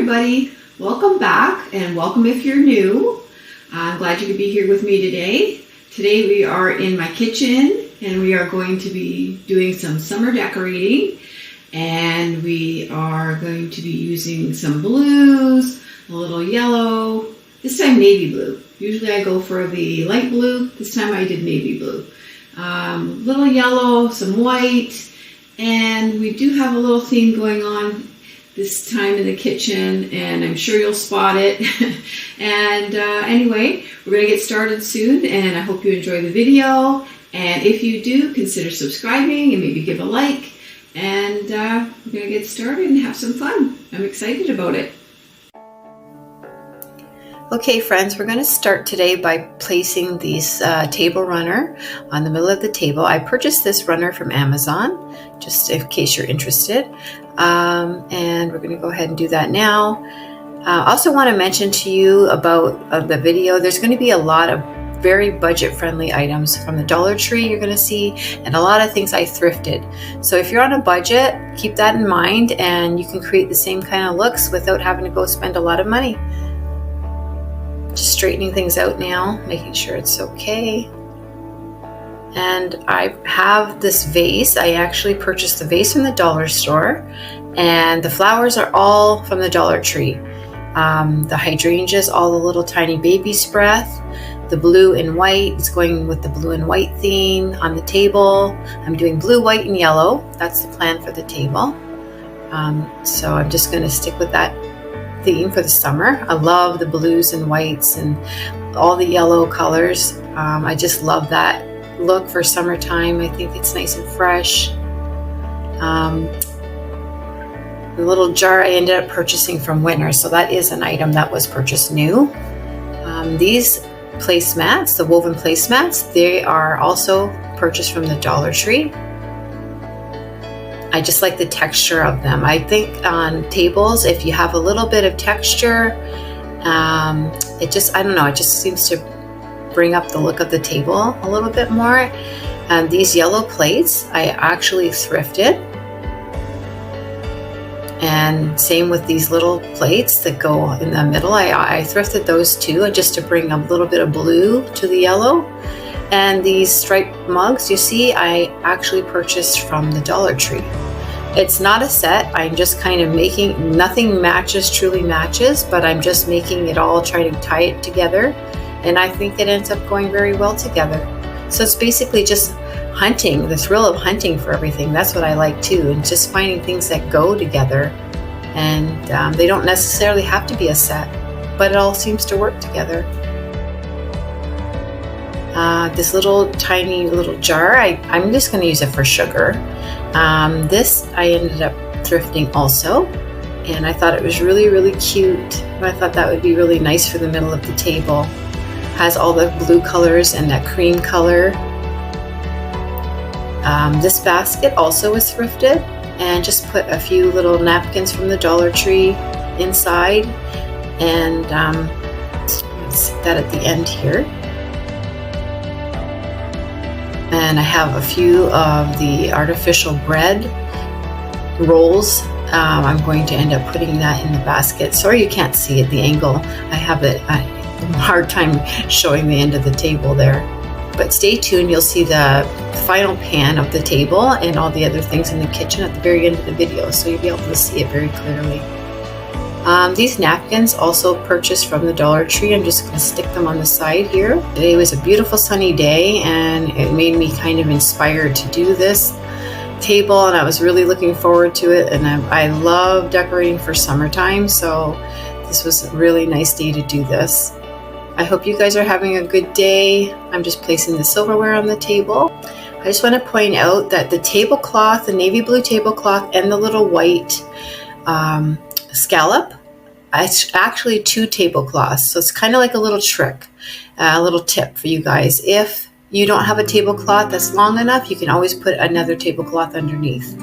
everybody, welcome back and welcome if you're new. I'm glad you could be here with me today. Today we are in my kitchen and we are going to be doing some summer decorating, and we are going to be using some blues, a little yellow, this time navy blue. Usually I go for the light blue, this time I did navy blue. Little yellow, some white, and we do have a little theme going on this time in the kitchen, and I'm sure you'll spot it. And anyway, we're going to get started soon, and I hope you enjoy the video. And if you do, consider subscribing and maybe give a like. And we're going to get started and have some fun. I'm excited about it. Okay friends, we're going to start today by placing this table runner on the middle of the table. I purchased this runner from Amazon, just in case you're interested. And we're going to go ahead and do that now. I also want to mention to you about the video. There's going to be a lot of very budget-friendly items from the Dollar Tree you're going to see, and a lot of things I thrifted. So if you're on a budget, keep that in mind, and you can create the same kind of looks without having to go spend a lot of money. Just straightening things out now, making sure it's okay. And I have this vase. I actually purchased the vase from the dollar store, and the flowers are all from the Dollar Tree. The hydrangeas, all the little tiny baby's breath. The blue and white is going with the blue and white theme on the table. I'm doing blue, white, and yellow. That's the plan for the table. So I'm just going to stick with that theme for the summer. I love the blues and whites and all the yellow colors. I just love that look for summertime. I think it's nice and fresh. The little jar I ended up purchasing from Winners, so that is an item that was purchased new. These placemats, the woven placemats, they are also purchased from the Dollar Tree. I just like the texture of them. I think on tables, if you have a little bit of texture, it just seems to bring up the look of the table a little bit more. And these yellow plates, I actually thrifted. And same with these little plates that go in the middle. I thrifted those too, just to bring a little bit of blue to the yellow. And these striped mugs, you see, I actually purchased from the Dollar Tree. It's not a set. I'm just kind of making, nothing truly matches, but I'm just making it all, trying to tie it together. And I think it ends up going very well together. So it's basically just hunting, the thrill of hunting for everything. That's what I like too, and just finding things that go together. And they don't necessarily have to be a set, but it all seems to work together. This little tiny little jar, I'm just going to use it for sugar. This I ended up thrifting also, and I thought it was really, really cute. I thought that would be really nice for the middle of the table. Has all the blue colors and that cream color. This basket also was thrifted, and just put a few little napkins from the Dollar Tree inside, and let's stick that at the end here. And I have a few of the artificial bread rolls. I'm going to end up putting that in the basket. Sorry you can't see it, the angle. I have a hard time showing the end of the table there. But stay tuned, you'll see the final pan of the table and all the other things in the kitchen at the very end of the video, so you'll be able to see it very clearly. These napkins also purchased from the Dollar Tree. I'm just going to stick them on the side here. Today was a beautiful sunny day, and it made me kind of inspired to do this table, and I was really looking forward to it. And I love decorating for summertime, so this was a really nice day to do this. I hope you guys are having a good day. I'm just placing the silverware on the table. I just want to point out that the tablecloth, the navy blue tablecloth, and the little white scallop, it's actually 2 tablecloths. So it's kind of like a little trick, a little tip for you guys. If you don't have a tablecloth that's long enough, you can always put another tablecloth underneath.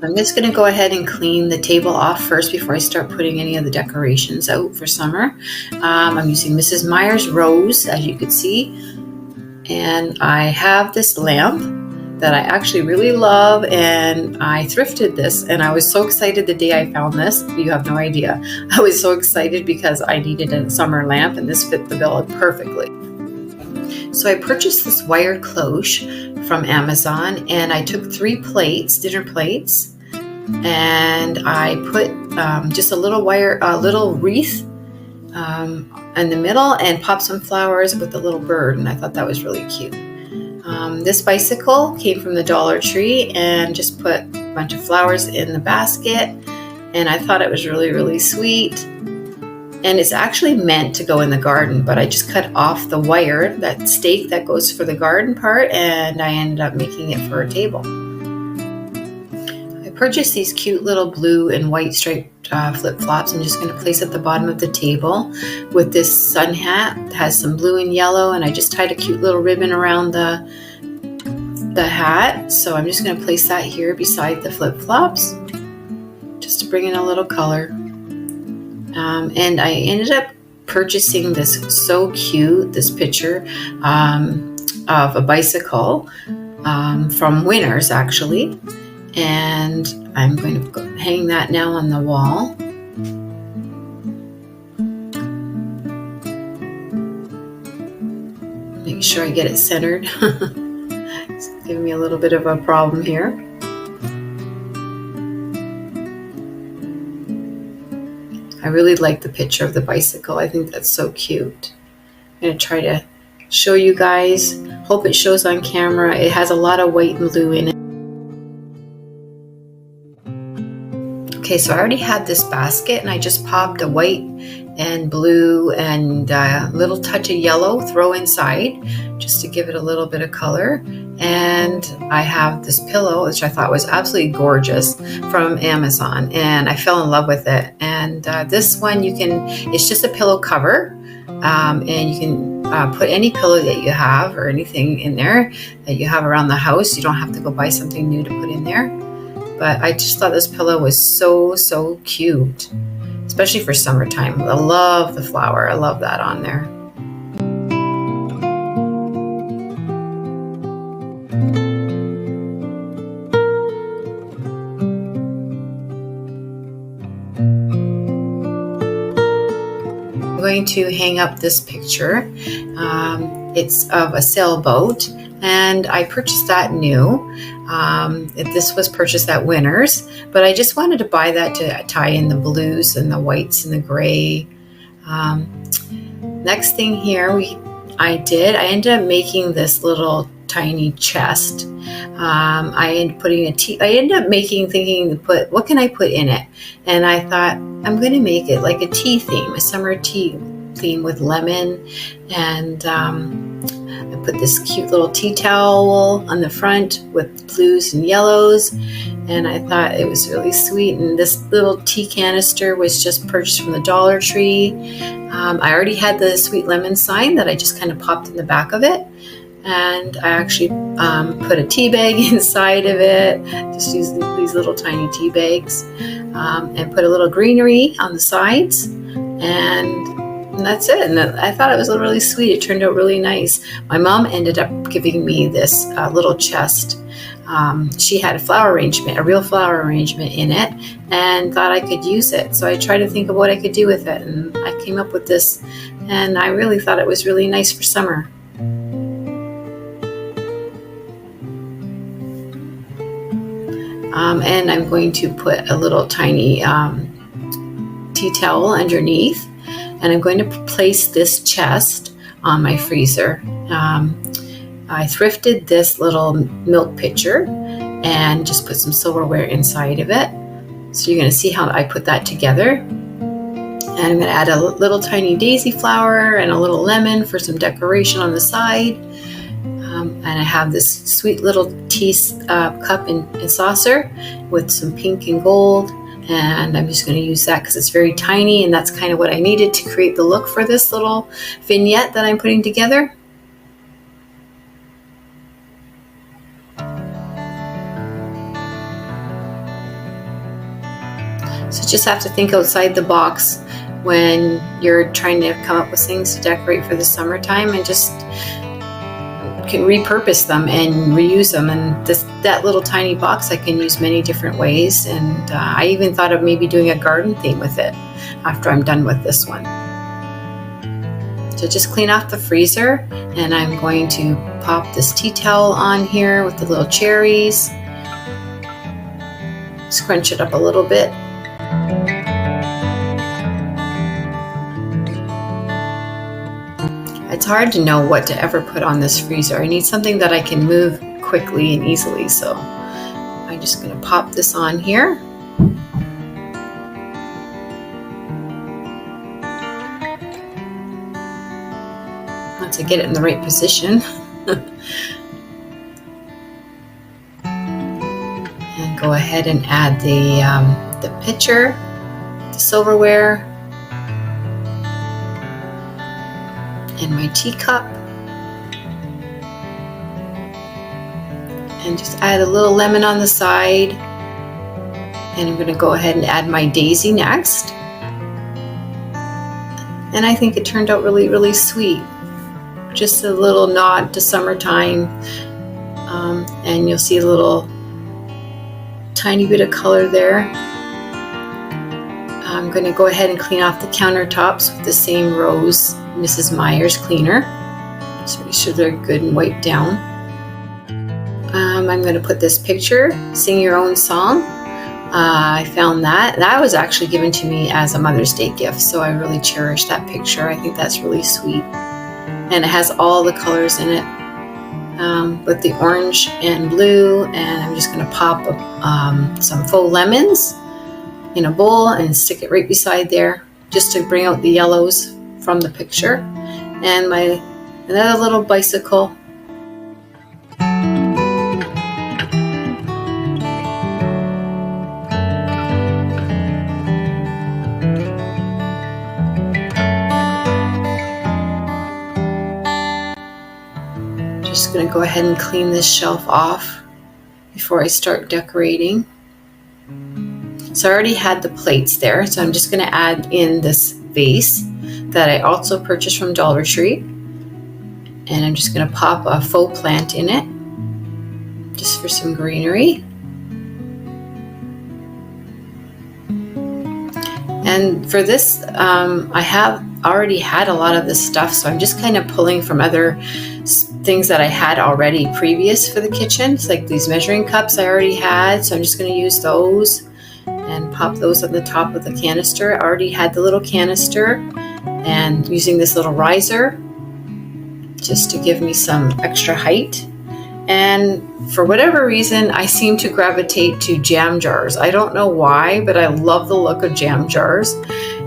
I'm I'm just going to go ahead and clean the table off first before I start putting any of the decorations out for summer. I'm using Mrs. Meyer's Rose, as you can see, and I have this lamp that I actually really love, and I thrifted this, and I was so excited the day I found this. You have no idea. I was so excited because I needed a summer lamp, and this fit the bill perfectly. So I purchased this wire cloche from Amazon, and I took 3 plates, dinner plates, and I put just a little wreath in the middle and popped some flowers with a little bird, and I thought that was really cute. This bicycle came from the Dollar Tree, and just put a bunch of flowers in the basket, and I thought it was really, really sweet. And it's actually meant to go in the garden, but I just cut off the wire, that stake that goes for the garden part, and I ended up making it for a table. I purchased these cute little blue and white striped flip-flops. I'm just going to place at the bottom of the table with this sun hat that has some blue and yellow, and I just tied a cute little ribbon around the hat. So I'm just going to place that here beside the flip-flops just to bring in a little color. And I ended up purchasing this so cute, this picture of a bicycle from Winners, actually. And I'm going to hang that now on the wall. Make sure I get it centered. It's giving me a little bit of a problem here. I really like the picture of the bicycle. I think that's so cute. I'm going to try to show you guys. Hope it shows on camera. It has a lot of white and blue in it. Okay, so I already had this basket, and I just popped a white and blue and a little touch of yellow throw inside just to give it a little bit of color. And I have this pillow, which I thought was absolutely gorgeous, from Amazon, and I fell in love with it. And this one, it's just a pillow cover, and you can put any pillow that you have or anything in there that you have around the house. You don't have to go buy something new to put in there. But I just thought this pillow was so, so cute, especially for summertime. I love the flower. I love that on there. I'm going to hang up this picture. It's of a sailboat, and I purchased that new. This was purchased at Winners, but I just wanted to buy that to tie in the blues and the whites and the gray. Next thing here I ended up making this little tiny chest. I ended up thinking what can I put in it? And I thought, I'm going to make it like a tea theme, a summer tea theme with lemon, and I put this cute little tea towel on the front with blues and yellows, and I thought it was really sweet. And this little tea canister was just purchased from the Dollar Tree. I already had the sweet lemon sign that I just kind of popped in the back of it, and I actually put a tea bag inside of it. Just use these little tiny tea bags, and put a little greenery on the sides, and that's it. And I thought it was really sweet. It turned out really nice. My mom ended up giving me this little chest. She had a real flower arrangement in it, and thought I could use it. So I tried to think of what I could do with it, and I came up with this, and I really thought it was really nice for summer. And I'm going to put a little tiny tea towel underneath, and I'm going to place this chest on my freezer. I thrifted this little milk pitcher and just put some silverware inside of it. So you're going to see how I put that together. And I'm going to add a little tiny daisy flower and a little lemon for some decoration on the side. And I have this sweet little tea cup and saucer with some pink and gold. And I'm just going to use that because it's very tiny, and that's kind of what I needed to create the look for this little vignette that I'm putting together. So you just have to think outside the box when you're trying to come up with things to decorate for the summertime, and just can repurpose them and reuse them. And that little tiny box I can use many different ways, and I even thought of maybe doing a garden theme with it after I'm done with this one. So just clean off the freezer, and I'm going to pop this tea towel on here with the little cherries. Scrunch it up a little bit. It's hard to know what to ever put on this freezer. I need something that I can move quickly and easily, so I'm just going to pop this on here. Once I get it in the right position. And go ahead and add the pitcher, the silverware, and my teacup, and just add a little lemon on the side. And I'm going to go ahead and add my daisy next, and I think it turned out really, really sweet. Just a little nod to summertime, and you'll see a little tiny bit of color there. I'm going to go ahead and clean off the countertops with the same Rose Mrs. Meyer's cleaner, so make sure they're good and wiped down. I'm going to put this picture, Sing Your Own Song. I found that was actually given to me as a Mother's Day gift, so I really cherish that picture. I think that's really sweet, and it has all the colors in it, with the orange and blue. And I'm just going to pop some faux lemons in a bowl and stick it right beside there, just to bring out the yellows from the picture. And another little bicycle. Just going to go ahead and clean this shelf off before I start decorating. So I already had the plates there, so I'm just going to add in this vase that I also purchased from Dollar Tree, and I'm just going to pop a faux plant in it just for some greenery. And for this, I have already had a lot of this stuff, so I'm just kind of pulling from other things that I had already previous for the kitchen. It's like these measuring cups I already had, so I'm just going to use those and pop those on the top of the canister. I already had the little canister, and using this little riser just to give me some extra height. And for whatever reason, I seem to gravitate to jam jars. I don't know why, but I love the look of jam jars,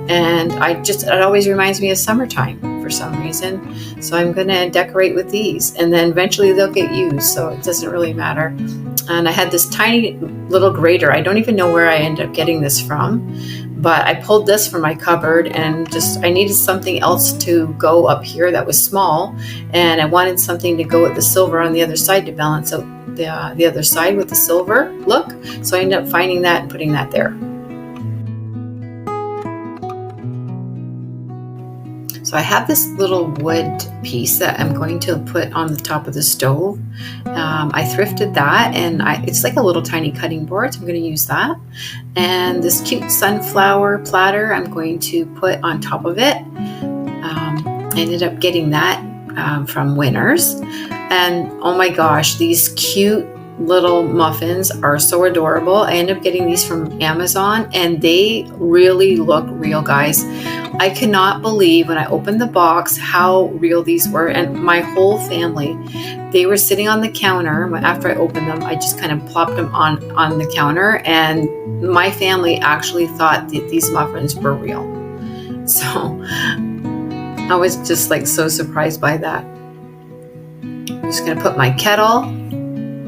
and it always reminds me of summertime for some reason. So I'm going to decorate with these, and then eventually they'll get used, so it doesn't really matter. And I had this tiny little grater. I don't even know where I ended up getting this from, but I pulled this from my cupboard, and I needed something else to go up here that was small, and I wanted something to go with the silver on the other side to balance out the other side with the silver look. So I ended up finding that and putting that there. So I have this little wood piece that I'm going to put on the top of the stove. I thrifted that, and it's like a little tiny cutting board, so I'm going to use that. And this cute sunflower platter I'm going to put on top of it. I ended up getting that from Winners. And oh my gosh, these cute little muffins are so adorable. I ended up getting these from Amazon, and they really look real, guys. I cannot believe when I opened the box how real these were, and my whole family, they were sitting on the counter. After I opened them, I just kind of plopped them on the counter, and my family actually thought that these muffins were real. So I was just like so surprised by that. I'm just going to put my kettle,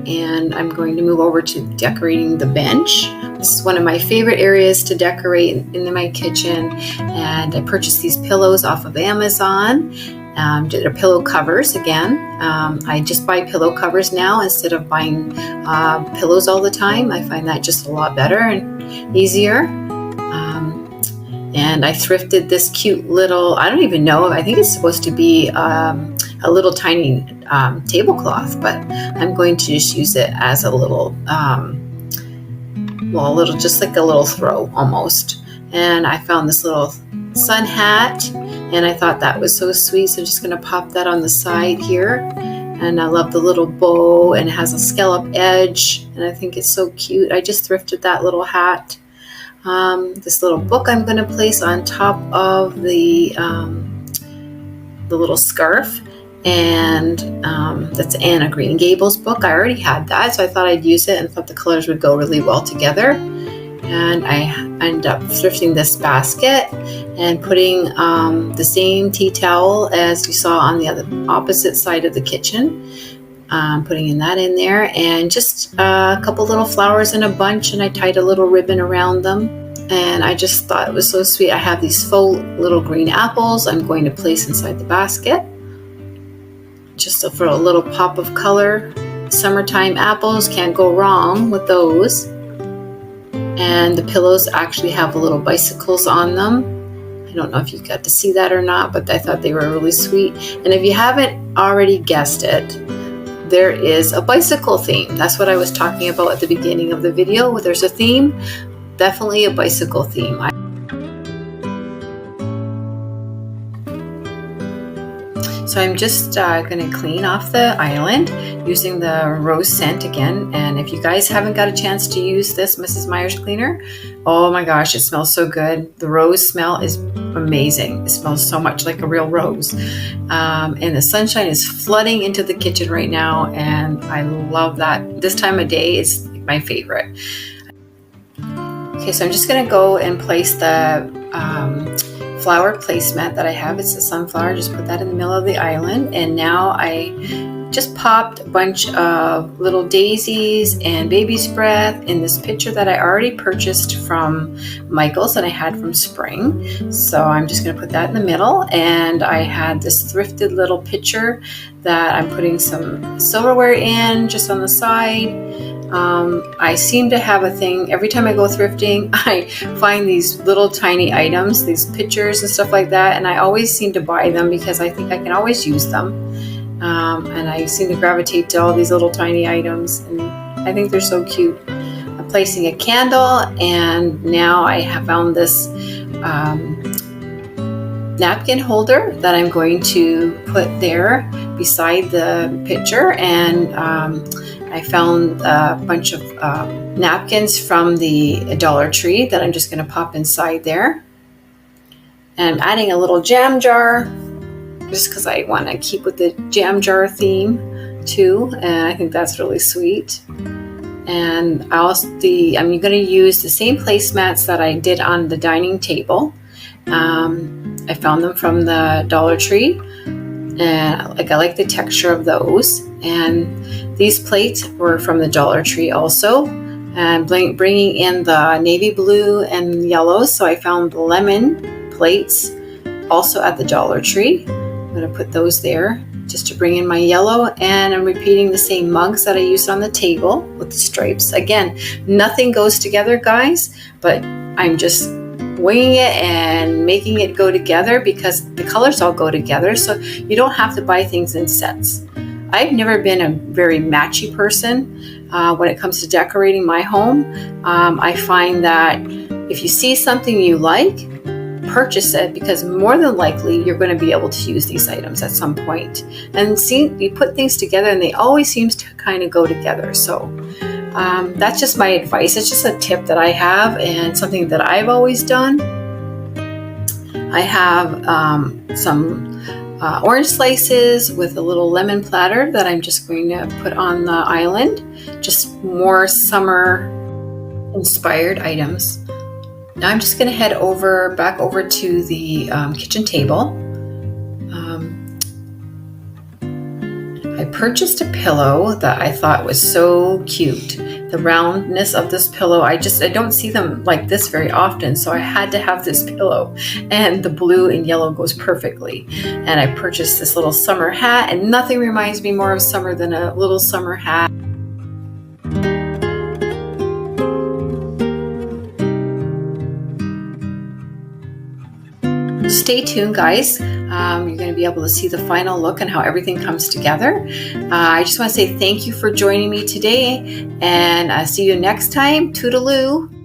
and I'm going to move over to decorating the bench. This is one of my favorite areas to decorate in my kitchen, and I purchased these pillows off of Amazon. They're pillow covers again. I just buy pillow covers now instead of buying pillows all the time. I find that just a lot better and easier. And I thrifted this cute little, I don't even know, I think it's supposed to be a little tiny tablecloth, but I'm going to just use it as a little, well, a little, just like a little throw almost. And I found this little sun hat, and I thought that was so sweet, so I'm just going to pop that on the side here. And I love the little bow, and it has a scallop edge, and I think it's so cute. I just thrifted that little hat. This little book I'm going to place on top of the little scarf, and that's Anna Green Gables book. I already had that, so I thought I'd use it and thought the colors would go really well together. And I ended up thrifting this basket and putting the same tea towel as you saw on the opposite side of the kitchen. Putting that in there, and just a couple little flowers in a bunch, and I tied a little ribbon around them, and I just thought it was so sweet. I have these faux little green apples I'm going to place inside the basket, just for a little pop of color. Summertime apples, can't go wrong with those. And the pillows actually have little bicycles on them. I don't know if you got to see that or not, but I thought they were really sweet. And if you haven't already guessed it, there is a bicycle theme. That's what I was talking about at the beginning of the video. There's a theme, definitely a bicycle theme. So I'm just going to clean off the island using the rose scent again. And if you guys haven't got a chance to use this Mrs. Meyer's cleaner, oh my gosh, it smells so good. The rose smell is amazing. It smells so much like a real rose. And the sunshine is flooding into the kitchen right now, and I love that. This time of day is my favorite. Okay, so I'm just going to go and place the flower placemat that I have. It's a sunflower. Just put that in the middle of the island, and now I just popped a bunch of little daisies and baby's breath in this pitcher that I already purchased from Michael's that I had from spring. So I'm just going to put that in the middle, and I had this thrifted little pitcher that I'm putting some silverware in just on the side. I seem to have a thing, every time I go thrifting, I find these little tiny items, these pictures and stuff like that, and I always seem to buy them because I think I can always use them. And I seem to gravitate to all these little tiny items, and I think they're so cute. I'm placing a candle, and now I have found this napkin holder that I'm going to put there beside the pitcher, and I found a bunch of napkins from the Dollar Tree that I'm just going to pop inside there. And I'm adding a little jam jar just because I want to keep with the jam jar theme too, and I think that's really sweet. And I'm going to use the same placemats that I did on the dining table. I found them from the Dollar Tree, and I like the texture of those. And these plates were from the Dollar Tree also, and bringing in the navy blue and yellow. So I found the lemon plates also at the Dollar Tree. I'm going to put those there just to bring in my yellow, and I'm repeating the same mugs that I used on the table with the stripes. Again, nothing goes together, guys, but I'm just winging it and making it go together because the colors all go together, so you don't have to buy things in sets. I've never been a very matchy person when it comes to decorating my home. I find that if you see something you like, purchase it, because more than likely you're going to be able to use these items at some point. And see, you put things together and they always seem to kind of go together. So that's just my advice. It's just a tip that I have and something that I've always done. I have some orange slices with a little lemon platter that I'm just going to put on the island. Just more summer inspired items. Now I'm just going to head back over to the kitchen table. I purchased a pillow that I thought was so cute. The roundness of this pillow, I don't see them like this very often, so I had to have this pillow, and the blue and yellow goes perfectly. And I purchased this little summer hat, and nothing reminds me more of summer than a little summer hat. stay tuned, guys. You're going to be able to see the final look and how everything comes together. I just want to say thank you for joining me today, and I'll see you next time. Toodaloo.